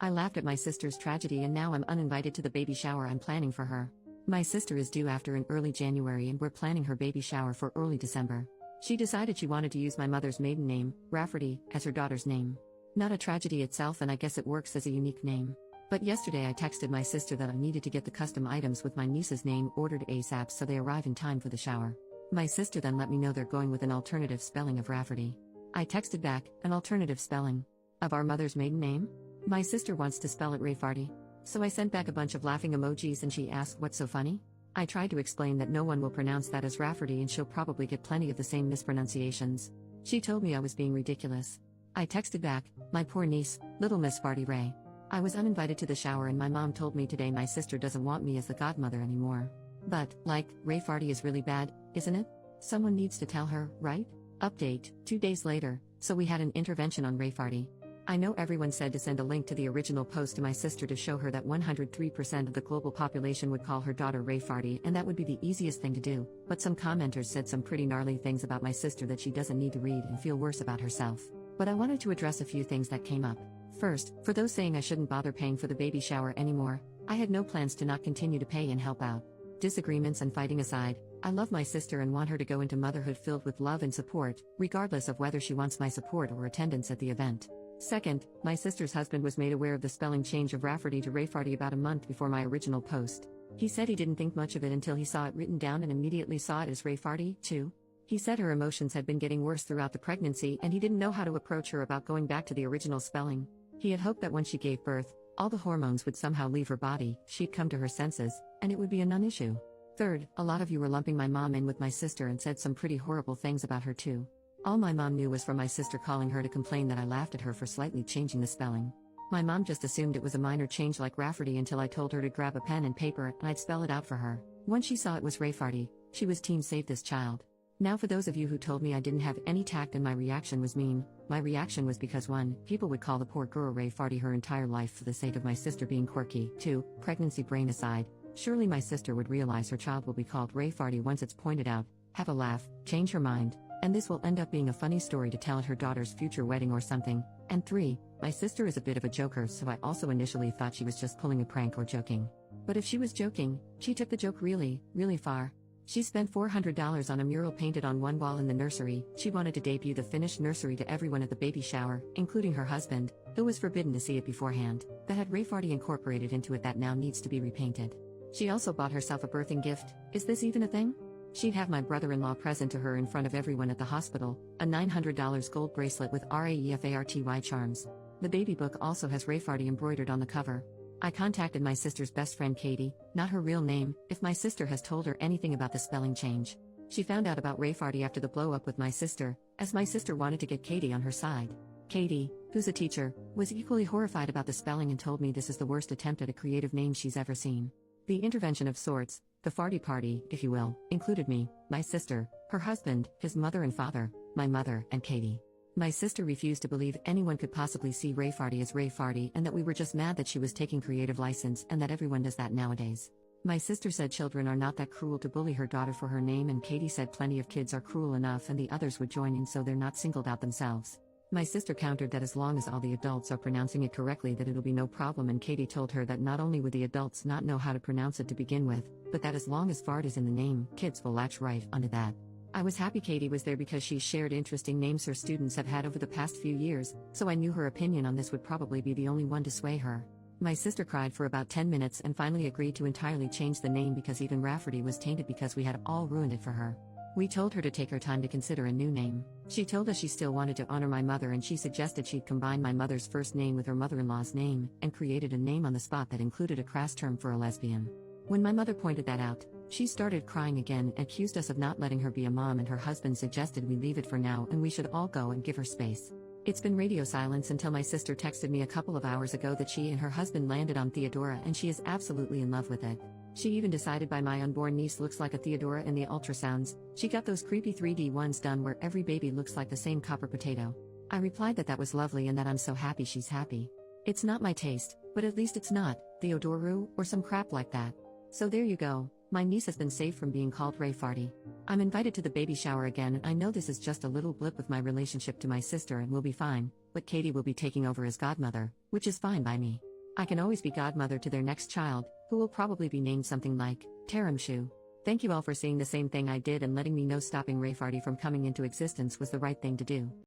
I laughed at my sister's tragedy and now I'm uninvited to the baby shower I'm planning for her. My sister is due after in early January and we're planning her baby shower for early December. She decided she wanted to use my mother's maiden name, Rafferty, as her daughter's name. Not a tragedy itself, and I guess it works as a unique name. But yesterday I texted my sister that I needed to get the custom items with my niece's name ordered ASAP so they arrive in time for the shower. My sister then let me know they're going with an alternative spelling of Rafferty. I texted back, an alternative spelling of our mother's maiden name? My sister wants to spell it Rayfarty. So I sent back a bunch of laughing emojis and she asked what's so funny? I tried to explain that no one will pronounce that as Rafferty and she'll probably get plenty of the same mispronunciations. She told me I was being ridiculous. I texted back, my poor niece, little Miss Farty Ray. I was uninvited to the shower and my mom told me today my sister doesn't want me as the godmother anymore. But, Ray Farty is really bad, isn't it? Someone needs to tell her, right? Update, 2 days later, so we had an intervention on Ray Farty. I know everyone said to send a link to the original post to my sister to show her that 103% of the global population would call her daughter Ray Farty and that would be the easiest thing to do, but some commenters said some pretty gnarly things about my sister that she doesn't need to read and feel worse about herself. But I wanted to address a few things that came up. First, for those saying I shouldn't bother paying for the baby shower anymore, I had no plans to not continue to pay and help out. Disagreements and fighting aside, I love my sister and want her to go into motherhood filled with love and support, regardless of whether she wants my support or attendance at the event. Second, my sister's husband was made aware of the spelling change of Rafferty to Rayfarty about a month before my original post. He said he didn't think much of it until he saw it written down and immediately saw it as Rayfarty, too. He said her emotions had been getting worse throughout the pregnancy and he didn't know how to approach her about going back to the original spelling. He had hoped that when she gave birth, all the hormones would somehow leave her body, she'd come to her senses, and it would be a non-issue. Third, a lot of you were lumping my mom in with my sister and said some pretty horrible things about her too. All my mom knew was from my sister calling her to complain that I laughed at her for slightly changing the spelling. My mom just assumed it was a minor change like Rafferty until I told her to grab a pen and paper and I'd spell it out for her. Once she saw it was Rayfarty, she was team save this child. Now for those of you who told me I didn't have any tact and my reaction was mean, my reaction was because 1, people would call the poor girl Rayfarty her entire life for the sake of my sister being quirky. 2, pregnancy brain aside, surely my sister would realize her child will be called Rayfarty once it's pointed out, have a laugh, change her mind, and this will end up being a funny story to tell at her daughter's future wedding or something. And 3, my sister is a bit of a joker, so I also initially thought she was just pulling a prank or joking. But if she was joking, she took the joke really, really far. She spent $400 on a mural painted on one wall in the nursery. She wanted to debut the finished nursery to everyone at the baby shower, including her husband, who was forbidden to see it beforehand, that had Rayfarty incorporated into it that now needs to be repainted. She also bought herself a birthing gift. Is this even a thing? She'd have my brother-in-law present to her in front of everyone at the hospital, a $900 gold bracelet with RAEFARTY charms. The baby book also has Rayfarty embroidered on the cover. I contacted my sister's best friend Katie, not her real name, if my sister has told her anything about the spelling change. She found out about Rayfarty after the blow-up with my sister, as my sister wanted to get Katie on her side. Katie, who's a teacher, was equally horrified about the spelling and told me this is the worst attempt at a creative name she's ever seen. The intervention of sorts, the farty party, if you will, included me, my sister, her husband, his mother and father, my mother, and Katie. My sister refused to believe anyone could possibly see Rayfarty as Rayfarty and that we were just mad that she was taking creative license and that everyone does that nowadays. My sister said children are not that cruel to bully her daughter for her name, and Katie said plenty of kids are cruel enough and the others would join in so they're not singled out themselves. My sister countered that as long as all the adults are pronouncing it correctly that it'll be no problem, and Katie told her that not only would the adults not know how to pronounce it to begin with, but that as long as fart is in the name, kids will latch right onto that. I was happy Katie was there because she shared interesting names her students have had over the past few years, so I knew her opinion on this would probably be the only one to sway her. My sister cried for about 10 minutes and finally agreed to entirely change the name because even Rafferty was tainted because we had all ruined it for her. We told her to take her time to consider a new name. She told us she still wanted to honor my mother and she suggested she'd combine my mother's first name with her mother-in-law's name, and created a name on the spot that included a crass term for a lesbian. When my mother pointed that out, she started crying again and accused us of not letting her be a mom, and her husband suggested we leave it for now and we should all go and give her space. It's been radio silence until my sister texted me a couple of hours ago that she and her husband landed on Theodora and she is absolutely in love with it. She even decided by my unborn niece looks like a Theodora in the ultrasounds. She got those creepy 3D ones done where every baby looks like the same copper potato. I replied that was lovely and that I'm so happy she's happy. It's not my taste, but at least it's not Theodoru or some crap like that. So there you go, my niece has been saved from being called Rayfarty. I'm invited to the baby shower again, and I know this is just a little blip with my relationship to my sister and we'll be fine, but Katie will be taking over as godmother, which is fine by me. I can always be godmother to their next child, who will probably be named something like Taramshu. Thank you all for seeing the same thing I did and letting me know stopping Rayfarty from coming into existence was the right thing to do.